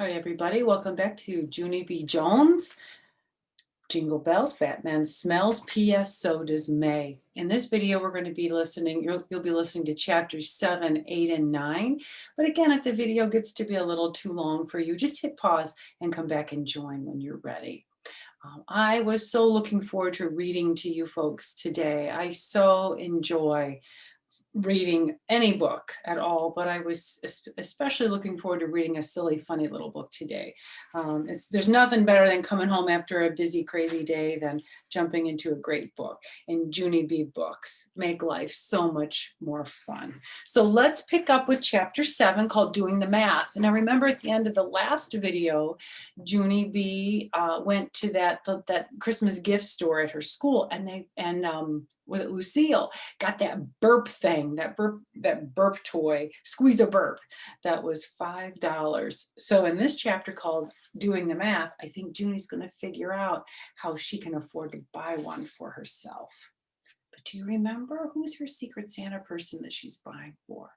Hi, everybody. Welcome back to Junie B. Jones. Jingle bells, Batman smells, P.S. so does May. In this video, we're going to be listening, you'll be listening to chapters 7, 8, and 9. But again, if the video gets to be a little too long for you, just hit pause and come back and join when you're ready. I was so looking forward to reading to you folks today. I so enjoy reading any book at all, but I was especially looking forward to reading a silly, funny little book today. There's nothing better than coming home after a busy, crazy day than jumping into a great book. And Junie B books make life so much more fun. So let's pick up with chapter 7 called Doing the Math. Now remember at the end of the last video, Junie B went to that Christmas gift store at her school, and was it Lucille got that burp thing, that burp toy, squeeze a burp, that was $5. So in this chapter called Doing the Math, I think Junie's going to figure out how she can afford to buy one for herself. But do you remember who's her secret Santa person that she's buying for?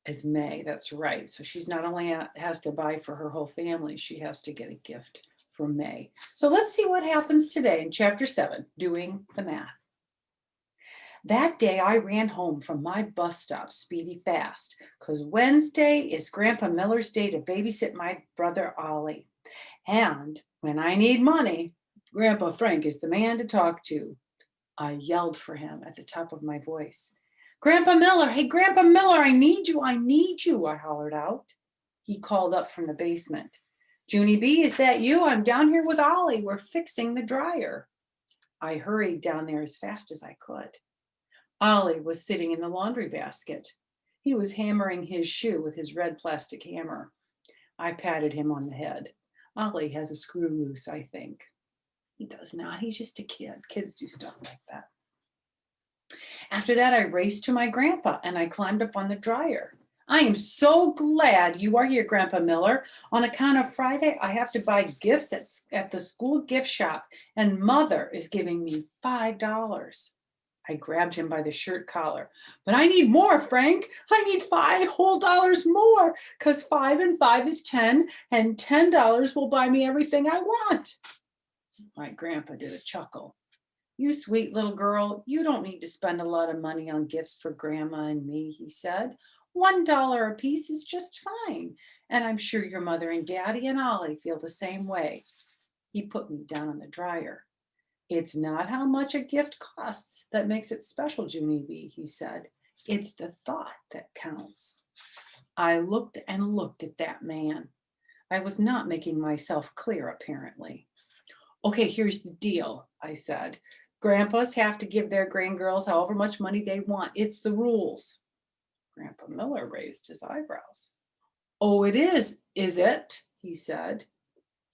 It's May, that's right. So she's not only has to buy for her whole family, she has to get a gift for May. So let's see what happens today in chapter 7, Doing the Math. That day I ran home from my bus stop speedy fast, 'cause Wednesday is Grandpa Miller's day to babysit my brother Ollie. And when I need money, Grandpa Frank is the man to talk to. I yelled for him at the top of my voice. Grandpa Miller, hey, Grandpa Miller, I need you, I hollered out. He called up from the basement. Junie B, is that you? I'm down here with Ollie. We're fixing the dryer. I hurried down there as fast as I could. Ollie was sitting in the laundry basket. He was hammering his shoe with his red plastic hammer. I patted him on the head. Ollie has a screw loose, I think. He does not. He's just a kid. Kids do stuff like that. After that, I raced to my grandpa and I climbed up on the dryer. I am so glad you are here, Grandpa Miller. On account of Friday, I have to buy gifts at the school gift shop, and Mother is giving me $5. I grabbed him by the shirt collar. But I need more, Frank. I need $5 whole more, because 5 and 5 is 10, and $10 will buy me everything I want. My grandpa did a chuckle. You sweet little girl, you don't need to spend a lot of money on gifts for Grandma and me, he said. $1 a piece is just fine, and I'm sure your mother and Daddy and Ollie feel the same way. He put me down on the dryer. It's not how much a gift costs that makes it special, Junie B, he said. It's the thought that counts. I looked and looked at that man. I was not making myself clear, apparently. Okay, here's the deal, I said. Grandpas have to give their grandgirls however much money they want. It's the rules. Grandpa Miller raised his eyebrows. Oh, it is it? He said.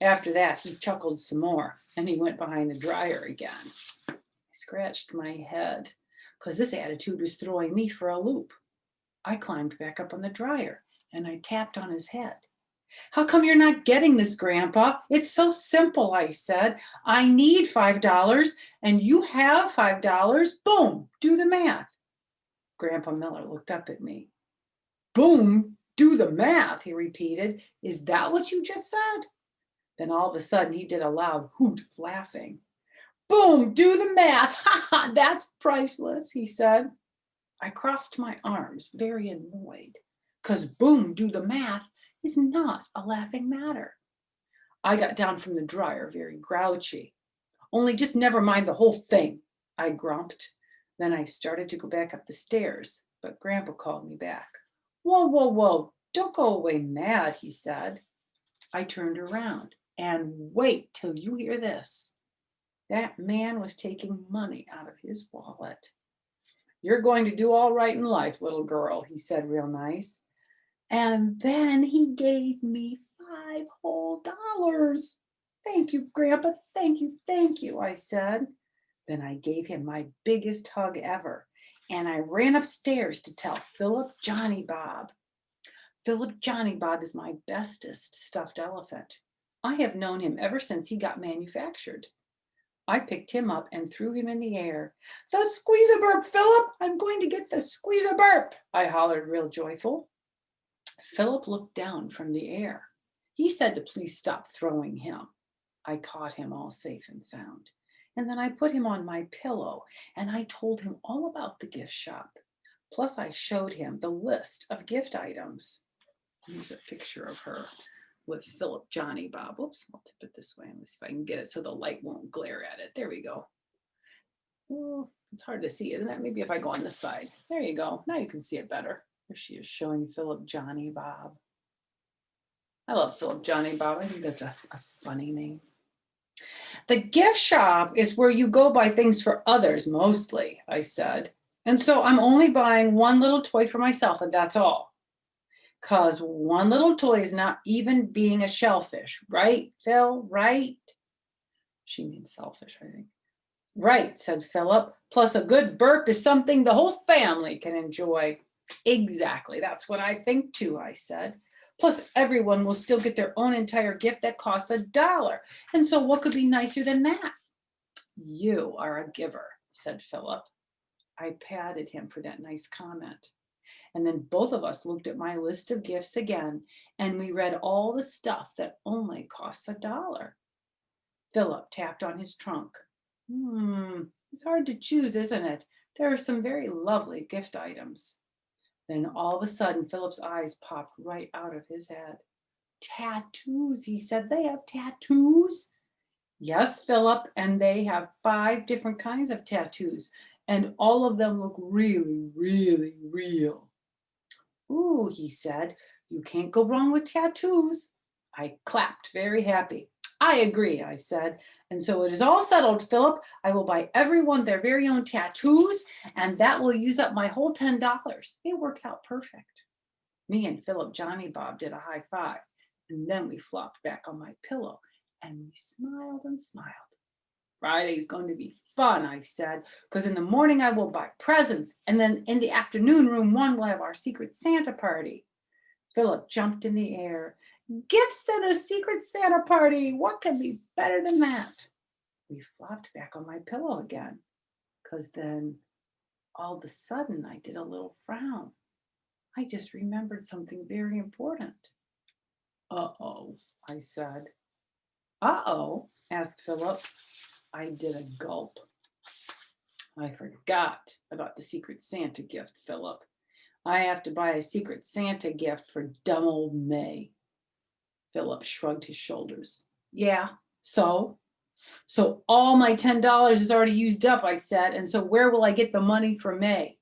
After that, he chuckled some more, and he went behind the dryer again. I scratched my head, because this attitude was throwing me for a loop. I climbed back up on the dryer, and I tapped on his head. How come you're not getting this, Grandpa? It's so simple, I said. I need $5, and you have $5. Boom, do the math. Grandpa Miller looked up at me. Boom, do the math, he repeated. Is that what you just said? Then all of a sudden he did a loud hoot, laughing. Boom, do the math. Ha ha, that's priceless, he said. I crossed my arms, very annoyed, because boom, do the math is not a laughing matter. I got down from the dryer, very grouchy. Only just never mind the whole thing, I grumped. Then I started to go back up the stairs, but Grandpa called me back. Whoa, whoa, whoa, don't go away mad, he said. I turned around. And wait till you hear this. That man was taking money out of his wallet. You're going to do all right in life, little girl, he said real nice. And then he gave me $5 whole. Thank you, Grandpa, thank you, I said. Then I gave him my biggest hug ever, and I ran upstairs to tell Philip Johnny Bob. Philip Johnny Bob is my bestest stuffed elephant. I have known him ever since he got manufactured. I picked him up and threw him in the air. The squeeze-a-burp, Philip! I'm going to get the squeeze-a-burp! I hollered real joyful. Philip looked down from the air. He said to please stop throwing him. I caught him all safe and sound. And then I put him on my pillow and I told him all about the gift shop. Plus, I showed him the list of gift items. Here's a picture of her with Philip, Johnny, Bob. Whoops, I'll tip it this way. Let me see if I can get it so the light won't glare at it. There we go. Oh, it's hard to see, isn't it? Maybe if I go on this side. There you go. Now you can see it better. There she is showing Philip, Johnny, Bob. I love Philip, Johnny, Bob. I think that's a funny name. The gift shop is where you go buy things for others mostly, I said. And so I'm only buying one little toy for myself, and that's all. Because one little toy is not even being a shellfish, right, Phil? Right? She means selfish, I think. Right, said Philip. Plus a good burp is something the whole family can enjoy. Exactly, that's what I think too, I said. Plus everyone will still get their own entire gift that costs $1. And so what could be nicer than that? You are a giver, said Philip. I patted him for that nice comment. And then both of us looked at my list of gifts again, and we read all the stuff that only costs $1. Philip tapped on his trunk. It's hard to choose, isn't it? There are some very lovely gift items. Then all of a sudden, Philip's eyes popped right out of his head. Tattoos, he said. They have tattoos? Yes, Philip, and they have 5 different kinds of tattoos, and all of them look really, really real. Ooh, he said, you can't go wrong with tattoos. I clapped, very happy. I agree, I said. And so it is all settled, Philip. I will buy everyone their very own tattoos, and that will use up my whole $10. It works out perfect. Me and Philip, Johnny, Bob did a high five, and then we flopped back on my pillow, and we smiled and smiled. Friday's going to be fun, I said, because in the morning I will buy presents, and then in the afternoon, room 1 will have our secret Santa party. Philip jumped in the air. Gifts and a secret Santa party. What can be better than that? We flopped back on my pillow again, because then all of a sudden I did a little frown. I just remembered something very important. Uh-oh, I said. Uh-oh, asked Philip. I did a gulp. I forgot about the secret Santa gift, Philip. I have to buy a secret Santa gift for dumb old May. Philip shrugged his shoulders. Yeah, so? So all my $10 is already used up, I said, and so where will I get the money for May?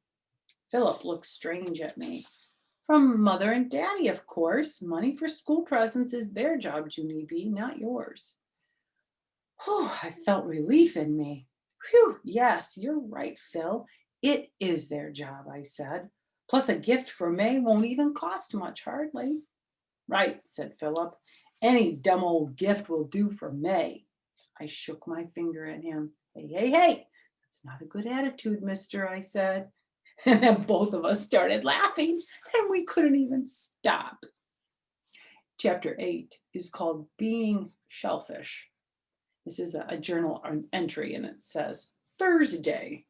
Philip looked strange at me. From Mother and Daddy, of course. Money for school presents is their job, Junie B, not yours. Whew, I felt relief in me. Whew, yes, you're right, Phil. It is their job, I said. Plus a gift for May won't even cost much, hardly. Right, said Philip. Any dumb old gift will do for May. I shook my finger at him. Hey, that's not a good attitude, mister, I said. And then both of us started laughing, and we couldn't even stop. Chapter 8 is called Being Shellfish. This is a journal entry, and it says, Thursday.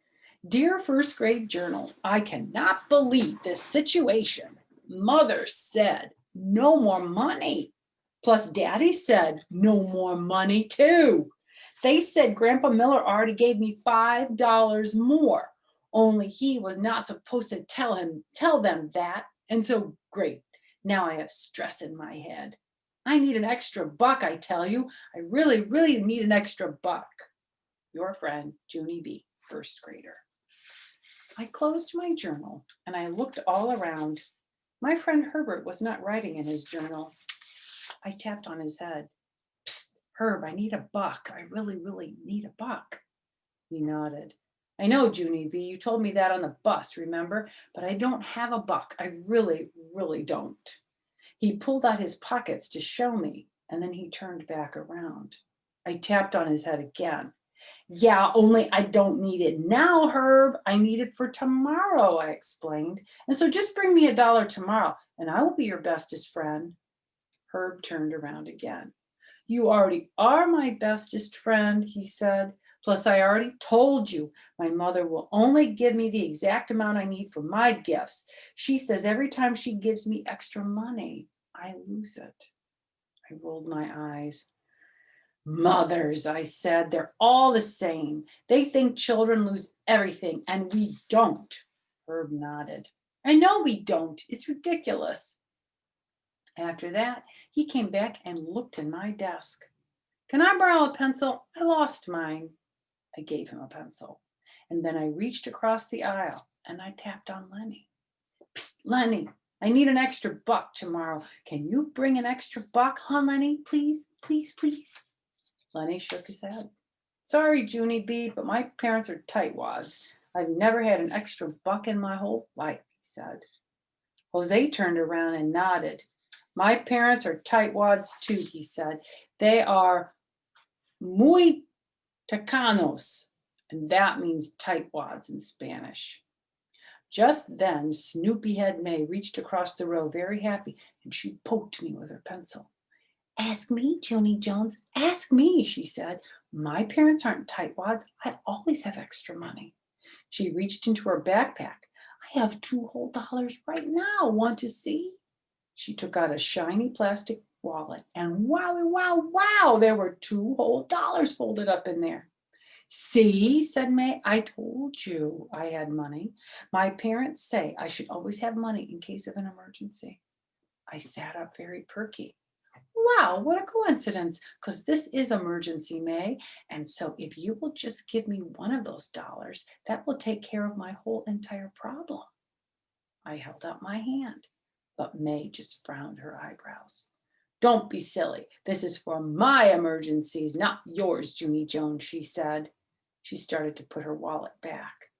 Dear first grade journal, I cannot believe this situation. Mother said, no more money. Plus Daddy said, no more money too. They said Grandpa Miller already gave me $5 more. Only he was not supposed to tell them that. And so great. Now I have stress in my head. I need an extra buck, I tell you. I really, really need an extra buck. Your friend, Junie B, first grader. I closed my journal and I looked all around. My friend Herbert was not writing in his journal. I tapped on his head. Psst, Herb, I need a buck. I really, really need a buck. He nodded. I know, Junie B, you told me that on the bus, remember? But I don't have a buck. I really, really don't. He pulled out his pockets to show me, and then he turned back around. I tapped on his head again. Yeah, only I don't need it now, Herb. I need it for tomorrow, I explained. And so just bring me $1 tomorrow, and I will be your bestest friend. Herb turned around again. You already are my bestest friend, he said. Plus, I already told you, my mother will only give me the exact amount I need for my gifts. She says every time she gives me extra money, I lose it. I rolled my eyes. Mothers, I said, they're all the same. They think children lose everything, and we don't. Herb nodded. I know we don't. It's ridiculous. After that, he came back and looked in my desk. Can I borrow a pencil? I lost mine. I gave him a pencil. And then I reached across the aisle and I tapped on Lenny. Psst, Lenny, I need an extra buck tomorrow. Can you bring an extra buck, huh, Lenny? Please, please, please. Lenny shook his head. Sorry, Junie B, but my parents are tightwads. I've never had an extra buck in my whole life, he said. Jose turned around and nodded. My parents are tightwads too, he said. They are muy tacanos, and that means tightwads in Spanish. Just then, Snoopy-head May reached across the row very happy, and she poked me with her pencil. Ask me, Junie Jones, ask me, she said. My parents aren't tightwads. I always have extra money. She reached into her backpack. I have $2 whole right now. Want to see? She took out a shiny plastic wallet, and wow, wow, wow, there were $2 whole folded up in there. See, said May, I told you I had money. My parents say I should always have money in case of an emergency. I sat up very perky. Wow, what a coincidence, because this is emergency, May. And so if you will just give me one of those dollars, that will take care of my whole entire problem. I held out my hand, but May just frowned her eyebrows. Don't be silly. This is for my emergencies, not yours, Junie Jones, she said. She started to put her wallet back.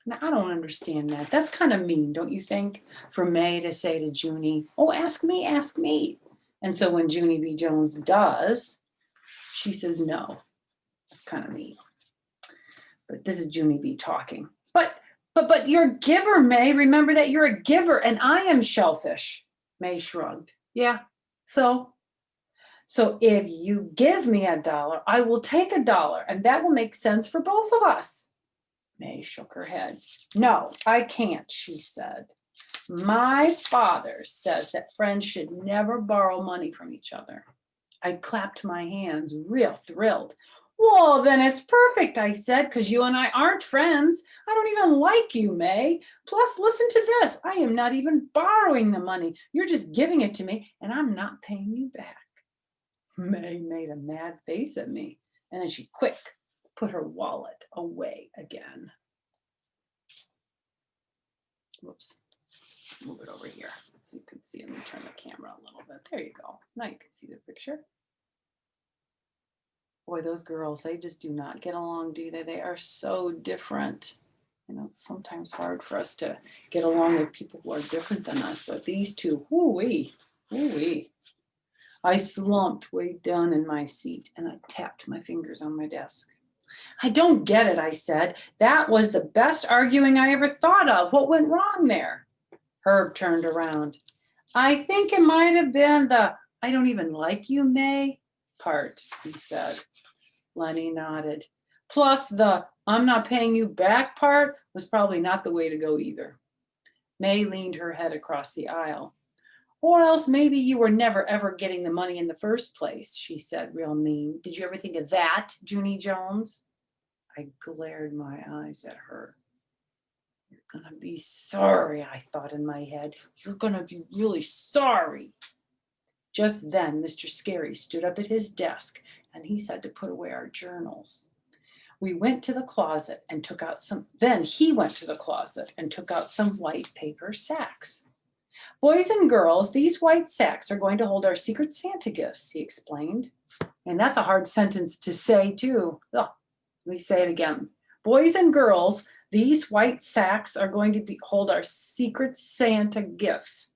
Now, I don't understand that. That's kind of mean, don't you think, for May to say to Junie, oh, ask me, ask me. And so when Junie B. Jones does, she says no. That's kind of mean. But this is Junie B. talking. But you're a giver, May. Remember that you're a giver, and I am shellfish. May shrugged. Yeah, so if you give me $1, I will take $1, and that will make sense for both of us. May shook her head. No, I can't, she said. My father says that friends should never borrow money from each other. I clapped my hands, real thrilled. Well, then it's perfect, I said, because you and I aren't friends. I don't even like you, May. Plus, listen to this. I am not even borrowing the money. You're just giving it to me, and I'm not paying you back. May made a mad face at me, and then she quick put her wallet away again. Whoops. Move it over here so you can see. Let me turn the camera a little bit. There you go. Now you can see the picture. Boy, those girls, they just do not get along, do they? They are so different. You know, it's sometimes hard for us to get along with people who are different than us, but these two, whoo-wee, whoo-wee. I slumped way down in my seat and I tapped my fingers on my desk. I don't get it, I said. That was the best arguing I ever thought of. What went wrong there? Herb turned around. I think it might have been the I don't even like you, May part, he said. Lenny nodded. Plus the I'm not paying you back part was probably not the way to go either. May leaned her head across the aisle. Or else maybe you were never ever getting the money in the first place, she said real mean. Did you ever think of that, Junie Jones? I glared my eyes at her. You're gonna be sorry, I thought in my head. You're gonna be really sorry. Just then, Mr. Scary stood up at his desk and he said to put away our journals. We went to the closet and took out some, then he went to the closet and took out some white paper sacks. Boys and girls, these white sacks are going to hold our Secret Santa gifts, he explained. And that's a hard sentence to say too. Oh, let me say it again. Boys and girls, these white sacks are going to hold our Secret Santa gifts.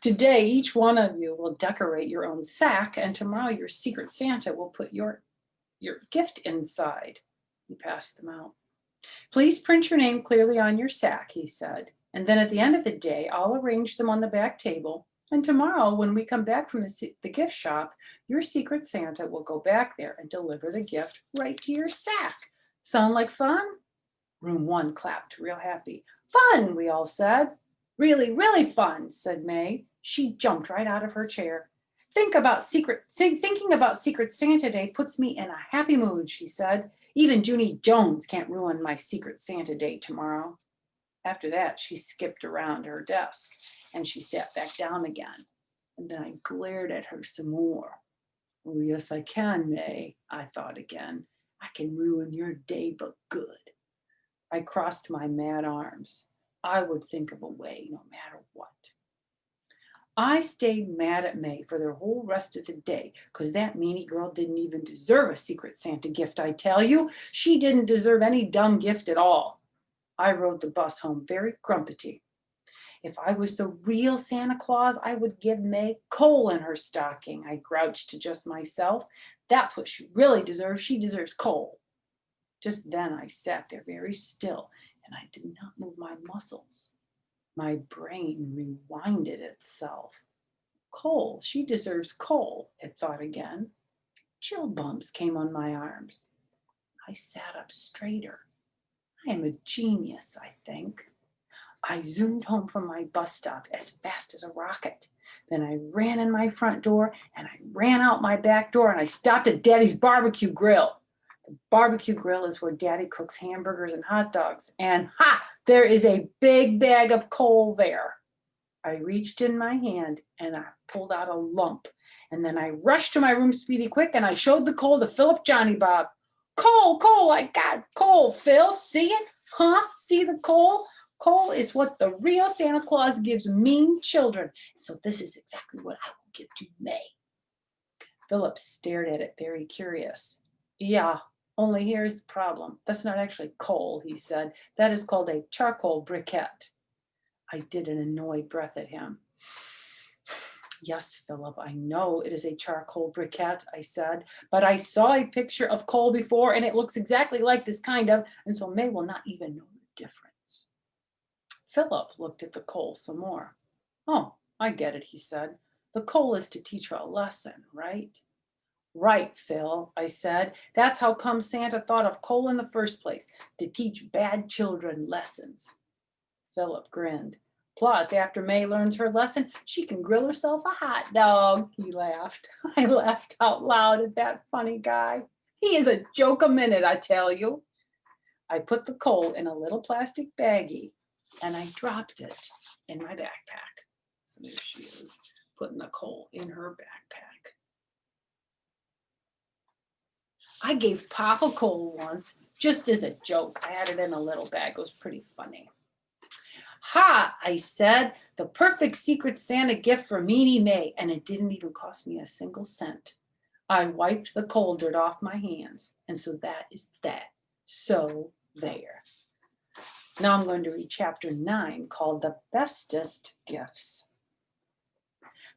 Today, each one of you will decorate your own sack, and tomorrow your Secret Santa will put your gift inside. He passed them out. Please print your name clearly on your sack, he said. And then at the end of the day, I'll arrange them on the back table. And tomorrow, when we come back from the gift shop, your Secret Santa will go back there and deliver the gift right to your sack. Sound like fun? Room 1 clapped real happy. Fun, we all said. Really, really fun, said May. She jumped right out of her chair. Thinking about Secret Santa Day puts me in a happy mood, she said. Even Junie Jones can't ruin my Secret Santa Day tomorrow. After that, she skipped around her desk and she sat back down again. And then I glared at her some more. Oh, yes, I can, May, I thought again. I can ruin your day, but good. I crossed my mad arms. I would think of a way no matter what. I stayed mad at May for the whole rest of the day because that meanie girl didn't even deserve a Secret Santa gift, I tell you. She didn't deserve any dumb gift at all. I rode the bus home very grumpy. If I was the real Santa Claus, I would give May coal in her stocking, I grouched to just myself. That's what she really deserves. She deserves coal. Just then I sat there very still and I did not move my muscles. My brain rewinded itself. Coal, she deserves coal, it thought again. Chill bumps came on my arms. I sat up straighter. I am a genius, I think. I zoomed home from my bus stop as fast as a rocket. Then I ran in my front door and I ran out my back door and I stopped at Daddy's barbecue grill. The barbecue grill is where Daddy cooks hamburgers and hot dogs. And there is a big bag of coal there. I reached in my hand and I pulled out a lump. And then I rushed to my room speedy quick and I showed the coal to Philip Johnny Bob. Coal, I got coal, Phil. See it? Huh? See the coal? Coal is what the real Santa Claus gives mean children. So this is exactly what I will give to May. Philip stared at it, very curious. Yeah, only here's the problem. That's not actually coal, he said. That is called a charcoal briquette. I did an annoyed breath at him. Yes, Philip, I know it is a charcoal briquette, I said, but I saw a picture of coal before and it looks exactly like this kind of, and so May will not even know the difference. Philip looked at the coal some more. Oh, I get it, he said. The coal is to teach her a lesson, right? Right, Phil, I said. That's how come Santa thought of coal in the first place, to teach bad children lessons. Philip grinned. Plus, after May learns her lesson, she can grill herself a hot dog, he laughed. I laughed out loud at that funny guy. He is a joke a minute, I tell you. I put the coal in a little plastic baggie and I dropped it in my backpack. So there she is, putting the coal in her backpack. I gave Papa coal once, just as a joke. I had it in a little bag. It was pretty funny. Ha, I said, the perfect Secret Santa gift for Meanie May, and it didn't even cost me a single cent. I wiped the coal dirt off my hands, and so that is that. So there. Now I'm going to read chapter 9 called The Bestest Gifts.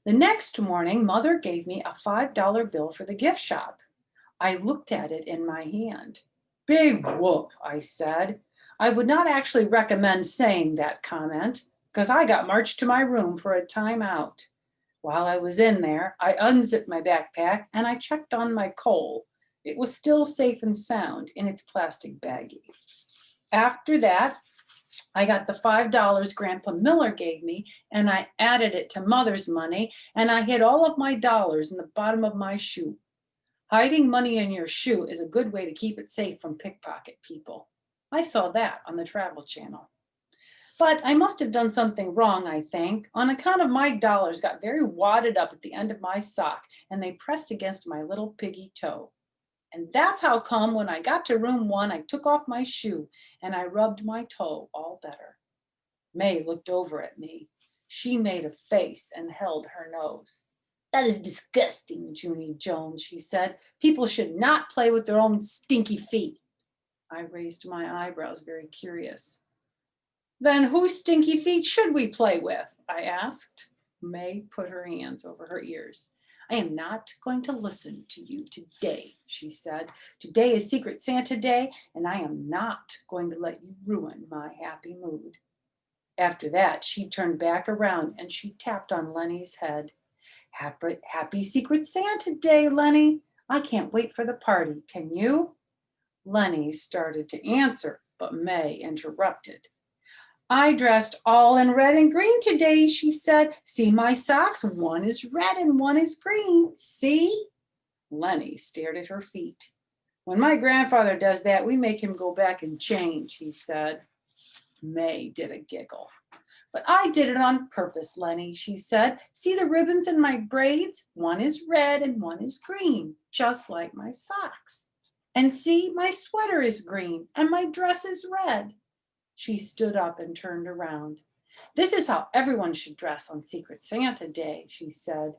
The next morning, Mother gave me a $5 bill for the gift shop. I looked at it in my hand. Big whoop, I said. I would not actually recommend saying that comment because I got marched to my room for a timeout. While I was in there, I unzipped my backpack and I checked on my coal. It was still safe and sound in its plastic baggie. After that, I got the $5 Grandpa Miller gave me and I added it to Mother's money and I hid all of my dollars in the bottom of my shoe. Hiding money in your shoe is a good way to keep it safe from pickpocket people. I saw that on the Travel Channel. But I must have done something wrong, I think, on account of my dollars got very wadded up at the end of my sock and they pressed against my little piggy toe. And that's how come when I got to room 1, I took off my shoe and I rubbed my toe all better. May looked over at me. She made a face and held her nose. That is disgusting, Junie Jones, she said. People should not play with their own stinky feet. I raised my eyebrows, very curious. Then whose stinky feet should we play with? I asked. May put her hands over her ears. I am not going to listen to you today, she said. Today is Secret Santa Day, and I am not going to let you ruin my happy mood. After that, she turned back around and she tapped on Lenny's head. Happy Secret Santa Day, Lenny. I can't wait for the party. Can you? Lenny started to answer, but May interrupted. I dressed all in red and green today, she said. See my socks, one is red and one is green. See? Lenny stared at her feet. When my grandfather does that, we make him go back and change, he said. May did a giggle. But I did it on purpose, Lenny, she said. See the ribbons in my braids? One is red and one is green, just like my socks. And see, my sweater is green and my dress is red. She stood up and turned around. This is how everyone should dress on Secret Santa Day, she said.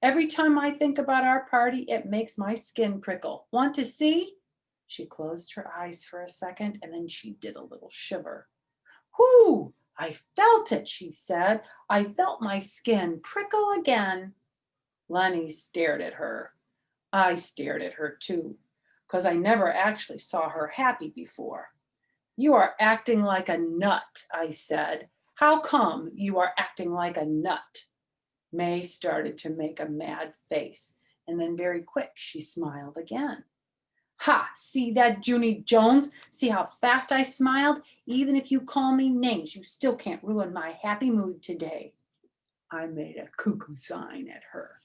Every time I think about our party, it makes my skin prickle. Want to see? She closed her eyes for a second and then she did a little shiver. Whoo! I felt it, she said. I felt my skin prickle again. Lenny stared at her. I stared at her too, because I never actually saw her happy before. You are acting like a nut, I said. How come you are acting like a nut? May started to make a mad face, and then very quick she smiled again. Ha, see that, Junie Jones? See how fast I smiled? Even if you call me names, you still can't ruin my happy mood today. I made a cuckoo sign at her.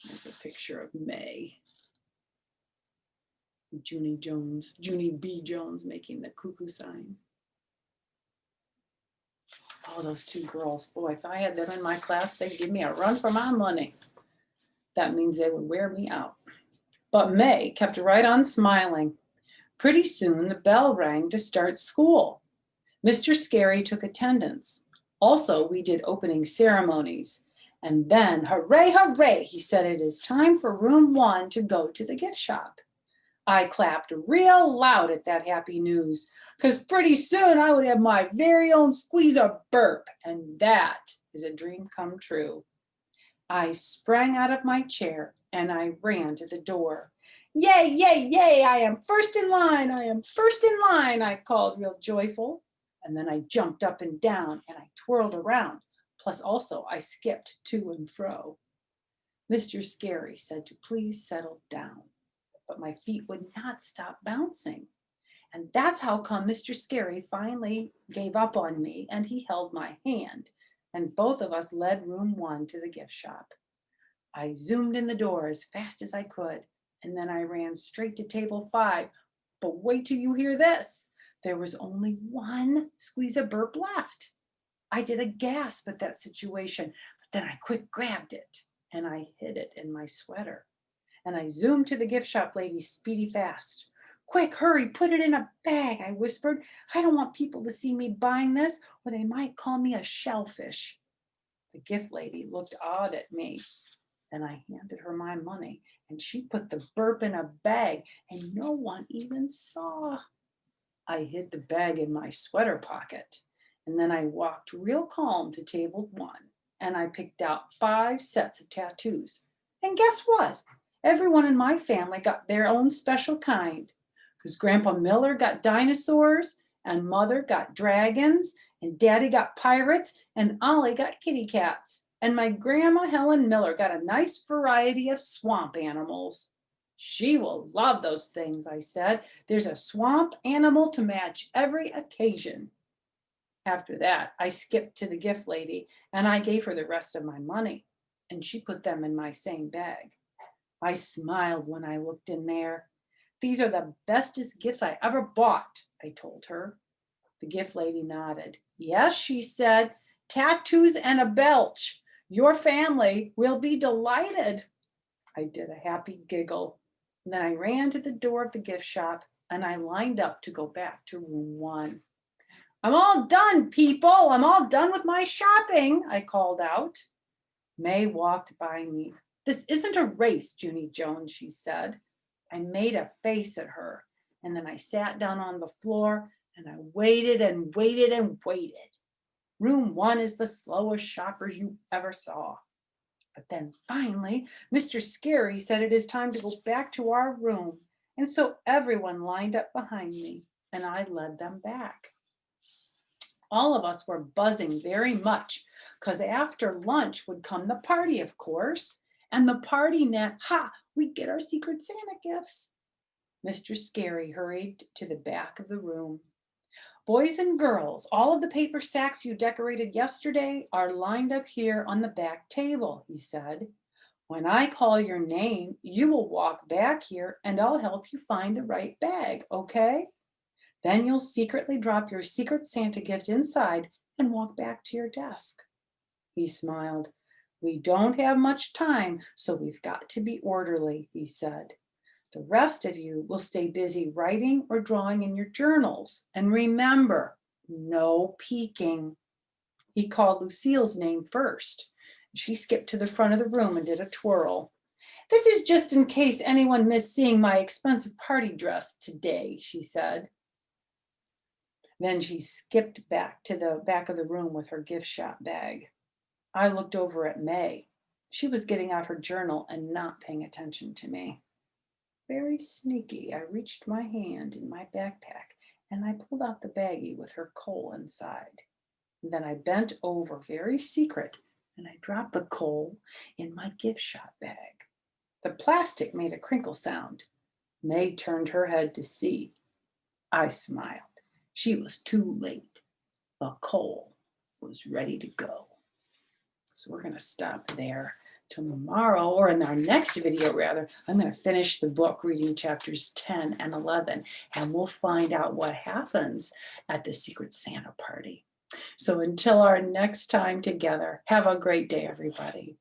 There's a picture of May. Junie B. Jones making the cuckoo sign. Oh, those two girls. Boy, if I had them in my class, they'd give me a run for my money. That means they would wear me out. But May kept right on smiling. Pretty soon the bell rang to start school. Mr. Scary took attendance. Also, we did opening ceremonies. And then, hooray, hooray, he said, it is time for room 1 to go to the gift shop. I clapped real loud at that happy news, because pretty soon I would have my very own squeezer burp, and that is a dream come true. I sprang out of my chair and I ran to the door. Yay, yay, yay, I am first in line, I am first in line, I called real joyful. And then I jumped up and down and I twirled around, plus also I skipped to and fro. Mr. Scary said to please settle down, but my feet would not stop bouncing. And that's how come Mr. Scary finally gave up on me and he held my hand, and both of us led room 1 to the gift shop. I zoomed in the door as fast as I could, and then I ran straight to table 5. But wait till you hear this. There was only one squeeze-a-burp left. I did a gasp at that situation, but then I quick grabbed it and I hid it in my sweater. And I zoomed to the gift shop lady speedy fast. Quick, hurry, put it in a bag, I whispered. I don't want people to see me buying this, or they might call me a shellfish. The gift lady looked odd at me. Then I handed her my money, and she put the burp in a bag, and no one even saw. I hid the bag in my sweater pocket, and then I walked real calm to table 1, and I picked out 5 sets of tattoos. And guess what? Everyone in my family got their own special kind, because Grandpa Miller got dinosaurs, and Mother got dragons, and Daddy got pirates, and Ollie got kitty cats, and my Grandma Helen Miller got a nice variety of swamp animals. She will love those things, I said. There's a swamp animal to match every occasion. After that, I skipped to the gift lady and I gave her the rest of my money, and she put them in my same bag. I smiled when I looked in there. These are the bestest gifts I ever bought, I told her. The gift lady nodded. Yes, she said, tattoos and a belch. Your family will be delighted. I did a happy giggle. And then I ran to the door of the gift shop and I lined up to go back to room 1. I'm all done, people. I'm all done with my shopping, I called out. May walked by me. This isn't a race, Junie Jones, she said. I made a face at her, and then I sat down on the floor and I waited and waited and waited. Room 1 is the slowest shoppers you ever saw. But then finally, Mr. Scary said it is time to go back to our room. And so everyone lined up behind me and I led them back. All of us were buzzing very much because after lunch would come the party, of course. And the party meant, we'd get our Secret Santa gifts. Mr. Scary hurried to the back of the room. Boys and girls, all of the paper sacks you decorated yesterday are lined up here on the back table, he said. When I call your name, you will walk back here and I'll help you find the right bag, okay? Then you'll secretly drop your secret Santa gift inside and walk back to your desk. He smiled. We don't have much time, so we've got to be orderly, he said. The rest of you will stay busy writing or drawing in your journals. And remember, no peeking. He called Lucille's name first. She skipped to the front of the room and did a twirl. This is just in case anyone missed seeing my expensive party dress today, she said. Then she skipped back to the back of the room with her gift shop bag. I looked over at May. She was getting out her journal and not paying attention to me. Very sneaky, I reached my hand in my backpack and I pulled out the baggie with her coal inside. And then I bent over, very secret, and I dropped the coal in my gift shop bag. The plastic made a crinkle sound. May turned her head to see. I smiled. She was too late. The coal was ready to go. So we're going to stop there. Tomorrow, or in our next video rather, I'm going to finish the book reading chapters 10 and 11, and we'll find out what happens at the Secret Santa party. So until our next time together, have a great day, everybody.